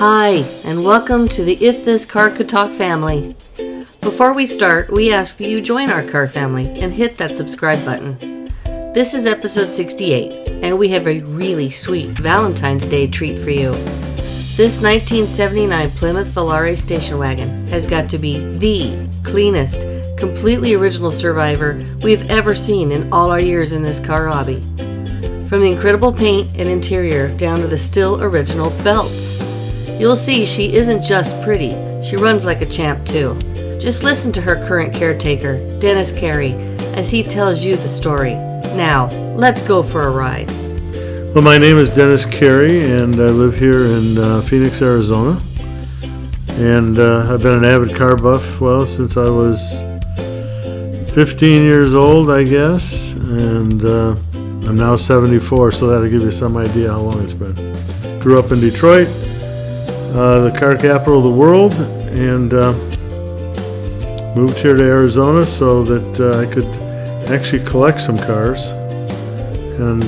Hi, and welcome to the If This Car Could Talk family. Before we start, we ask that you join our car family and hit that subscribe button. This is episode 68, and we have a really sweet Valentine's Day treat for you. This 1979 Plymouth Volare station wagon has got to be the cleanest, completely original Survivor we've ever seen in all our years in this car hobby. From the incredible paint and interior down to the still original belts. You'll see she isn't just pretty, she runs like a champ too. Just listen to her current caretaker, Dennis Carey, as he tells you the story. Now, let's go for a ride. Well, my name is Dennis Carey, and I live here in Phoenix, Arizona. And I've been an avid car buff, since I was 15 years old, I guess. And I'm now 74, so that'll give you some idea how long it's been. Grew up in Detroit, the car capital of the world, and moved here to Arizona so that I could actually collect some cars. And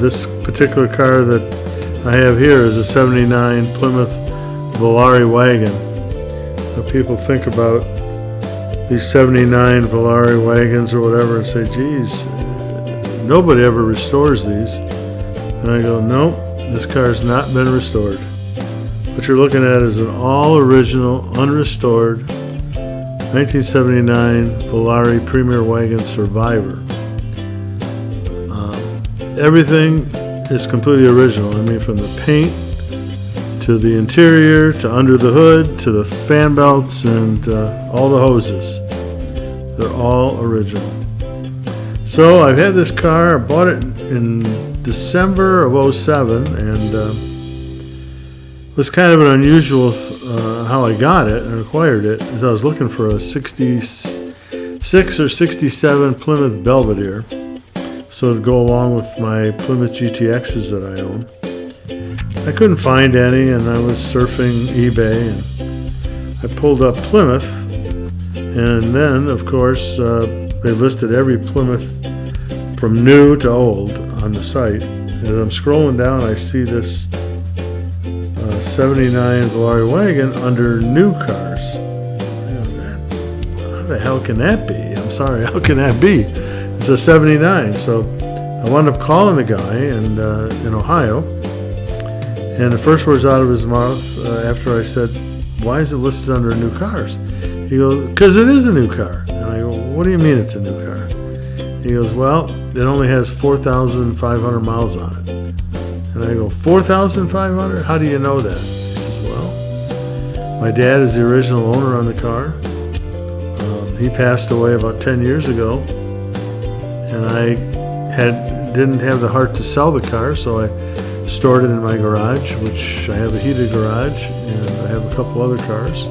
this particular car that I have here is a 79 Plymouth Volare Wagon. So people think about these 79 Volare wagons or whatever and say, geez, nobody ever restores these. And I go, no, this car has not been restored. What you're looking at is an all-original, unrestored 1979 Volare Premier Wagon Survivor. Everything is completely original. I mean, from the paint to the interior to under the hood to the fan belts and all the hoses. They're all original. So I've had this car. I bought it in December of 07, and it was kind of an unusual how I got it and acquired it, as I was looking for a 66 or 67 Plymouth Belvedere, so to go along with my Plymouth GTXs that I own. I couldn't find any, and I was surfing eBay, and I pulled up Plymouth, and then, of course, they listed every Plymouth from new to old on the site. As I'm scrolling down, I see this 79 Volare wagon under new cars. How the hell can that be? I'm sorry, how can that be? It's a 79. So I wound up calling the guy in Ohio, and the first words out of his mouth after I said, why is it listed under new cars? He goes, because it is a new car. And I go, what do you mean it's a new car? He goes, well, it only has 4,500 miles on it. And I go, 4,500? How do you know that? He says, well, my dad is the original owner on the car. He passed away about 10 years ago, and I didn't have the heart to sell the car, so I stored it in my garage, which I have a heated garage, and I have a couple other cars.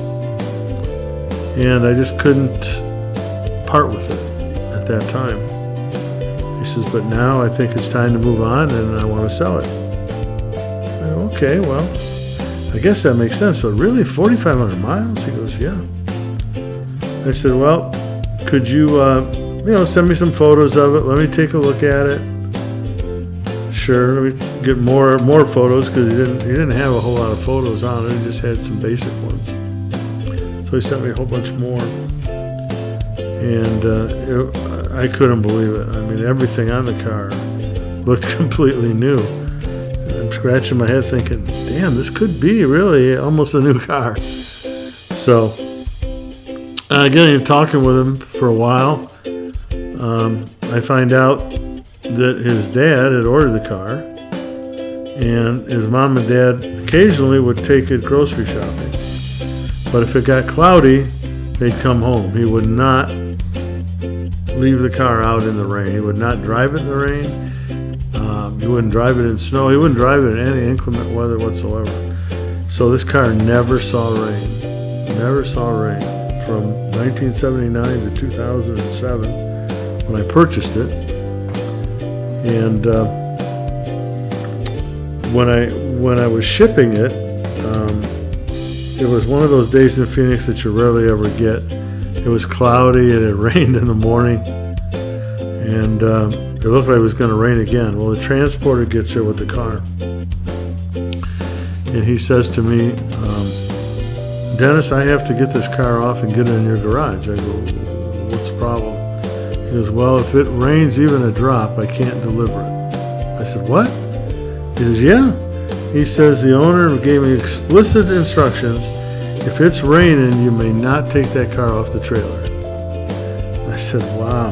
And I just couldn't part with it at that time. He says, but now I think it's time to move on, and I want to sell it. Okay, well, I guess that makes sense, but really, 4,500 miles? He goes, yeah. I said, well, could you, send me some photos of it? Let me take a look at it. Sure, let me get more photos, because he didn't have a whole lot of photos on it. He just had some basic ones. So he sent me a whole bunch more, and I couldn't believe it. I mean, everything on the car looked completely new. I'm scratching my head thinking, damn, this could be really almost a new car. So, getting talking with him for a while, I find out that his dad had ordered the car, and his mom and dad occasionally would take it grocery shopping. But if it got cloudy, they'd come home. He would not leave the car out in the rain. He would not drive it in the rain. He wouldn't drive it in snow. He wouldn't drive it in any inclement weather whatsoever. So this car never saw rain. Never saw rain from 1979 to 2007 when I purchased it. And when I was shipping it, it was one of those days in Phoenix that you rarely ever get. It was cloudy and it rained in the morning. And it looked like it was going to rain again. Well, the transporter gets here with the car. and he says to me, Dennis, I have to get this car off and get it in your garage. I go, what's the problem? He goes, well, if it rains even a drop, I can't deliver it. I said, what? He says, yeah. He says, the owner gave me explicit instructions. If it's raining, you may not take that car off the trailer. I said, wow.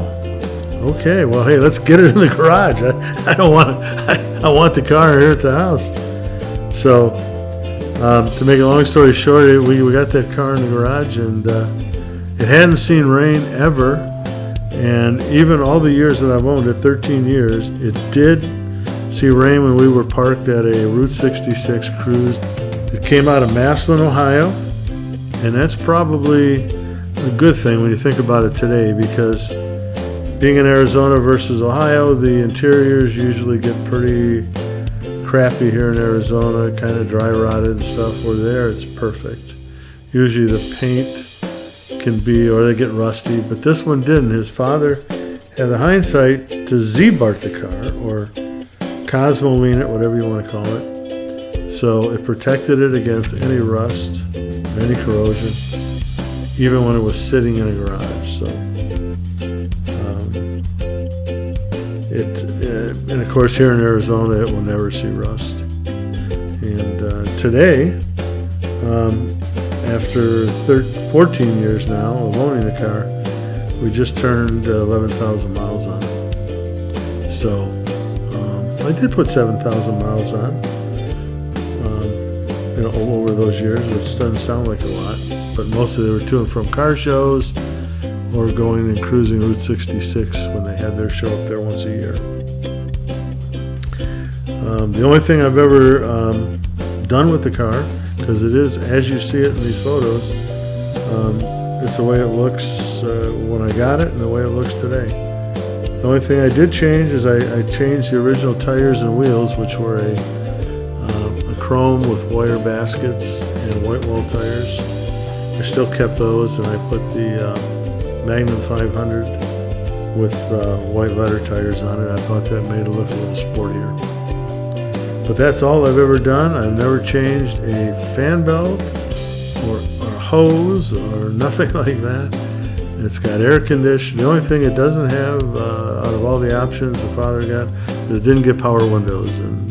Okay, well, hey, let's get it in the garage. I don't want I want the car here at the house. So, to make a long story short, we got that car in the garage, and it hadn't seen rain ever. And even all the years that I've owned it, 13 years, it did see rain when we were parked at a Route 66 cruise. It came out of Massillon, Ohio, and that's probably a good thing when you think about it today, because being in Arizona versus Ohio, the interiors usually get pretty crappy here in Arizona, kind of dry rotted and stuff. Where there, it's perfect. Usually the paint can be, or they get rusty, but this one didn't. His father had the hindsight to Z-Bart the car, or Cosmo lean it, whatever you want to call it. So it protected it against any rust, any corrosion, even when it was sitting in a garage. So and of course here in Arizona it will never see rust. And today, after 14 years now of owning the car, we just turned 11,000 miles on it. So I did put 7,000 miles on, over those years, which doesn't sound like a lot, but mostly they were to and from car shows or going and cruising Route 66 when they had their show up there once a year. The only thing I've ever done with the car, because it is, as you see it in these photos, it's the way it looks when I got it and the way it looks today. The only thing I did change is I changed the original tires and wheels, which were a chrome with wire baskets and white wall tires. I still kept those, and I put the Magnum 500 with white letter tires on it. I thought that made it look a little sportier. But that's all I've ever done. I've never changed a fan belt or a hose or nothing like that. It's got air conditioning. The only thing it doesn't have out of all the options the father got is it didn't get power windows. And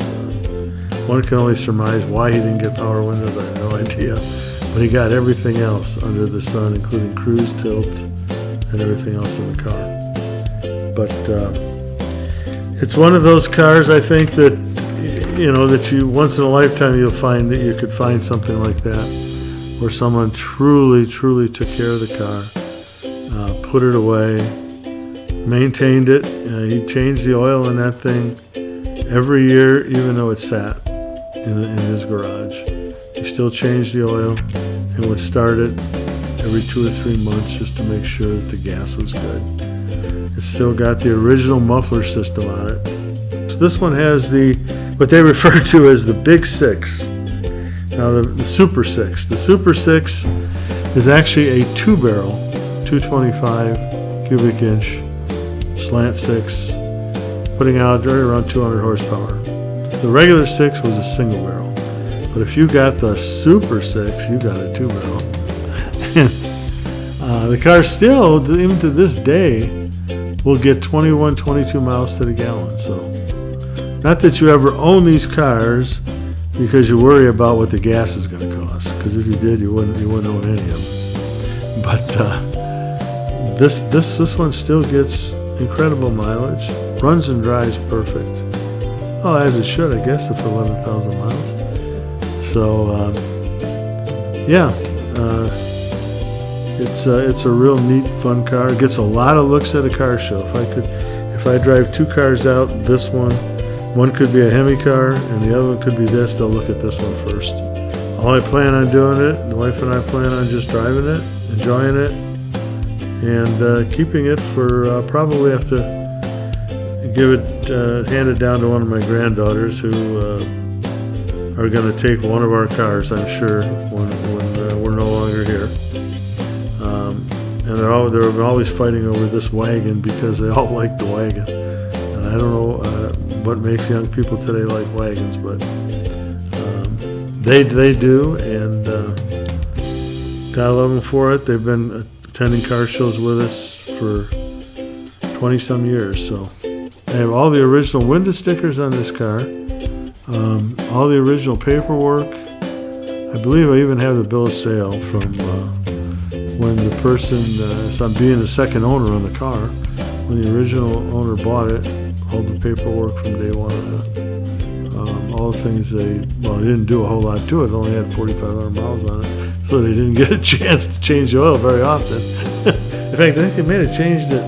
one can only surmise why he didn't get power windows. I have no idea. But he got everything else under the sun, including cruise tilt and everything else in the car. But it's one of those cars, I think, that that you once in a lifetime you'll find that you could find something like that, where someone truly took care of the car, put it away, maintained it. He changed the oil in that thing every year, even though it sat in his garage. He still changed the oil and would start it every 2 or 3 months just to make sure that the gas was good. It's still got the original muffler system on it. So this one has what they refer to as the Big Six. Now the Super Six. The Super Six is actually a 2-barrel, 225 cubic inch slant six, putting out right around 200 horsepower. The regular six was a single barrel, but if you got the Super Six, you got a 2-barrel. The car still, even to this day, will get 21, 22 miles to the gallon. So, not that you ever own these cars because you worry about what the gas is going to cost. Because if you did, you wouldn't own any of them. But this one still gets incredible mileage, runs and drives perfect. Oh, as it should, I guess, for 11,000 miles. So, it's a real neat, fun car. It gets a lot of looks at a car show. If I drive 2 cars out, this one could be a Hemi car, and the other one could be this. They'll look at this one first. All I plan on doing it, the wife and I plan on just driving it, enjoying it, and keeping it for probably have to hand it down to one of my granddaughters who are going to take one of our cars, I'm sure, when we're no longer here. And they're always fighting over this Wagon because they all like the Wagon. And I don't know what makes young people today like wagons, but they do, and gotta love them for it. They've been attending car shows with us for 20 some years. So I have all the original window stickers on this car, all the original paperwork. I believe I even have the bill of sale from when the person, so I'm being the second owner on the car, when the original owner bought it, all the paperwork from day one on it. All the things they didn't do a whole lot to it. It only had 4,500 miles on it, so they didn't get a chance to change the oil very often. In fact, I think they may have changed it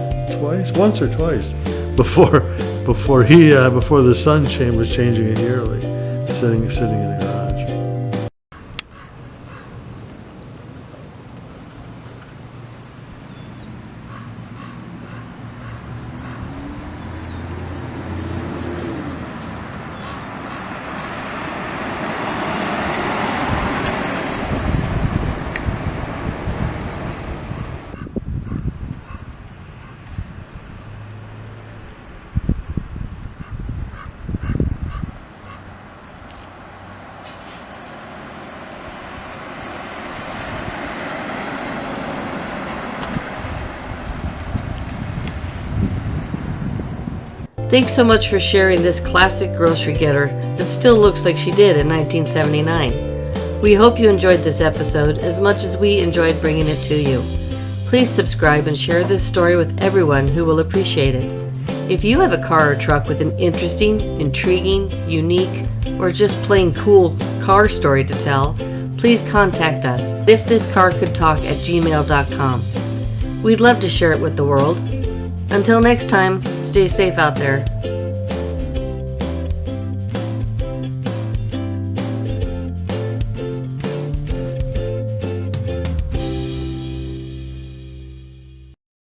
once or twice, before the son was changing it yearly, sitting in the garage. Thanks so much for sharing this classic grocery getter that still looks like she did in 1979. We hope you enjoyed this episode as much as we enjoyed bringing it to you. Please subscribe and share this story with everyone who will appreciate it. If you have a car or truck with an interesting, intriguing, unique, or just plain cool car story to tell, please contact us at ifthiscarcouldtalk@gmail.com. We'd love to share it with the world. Until next time, stay safe out there.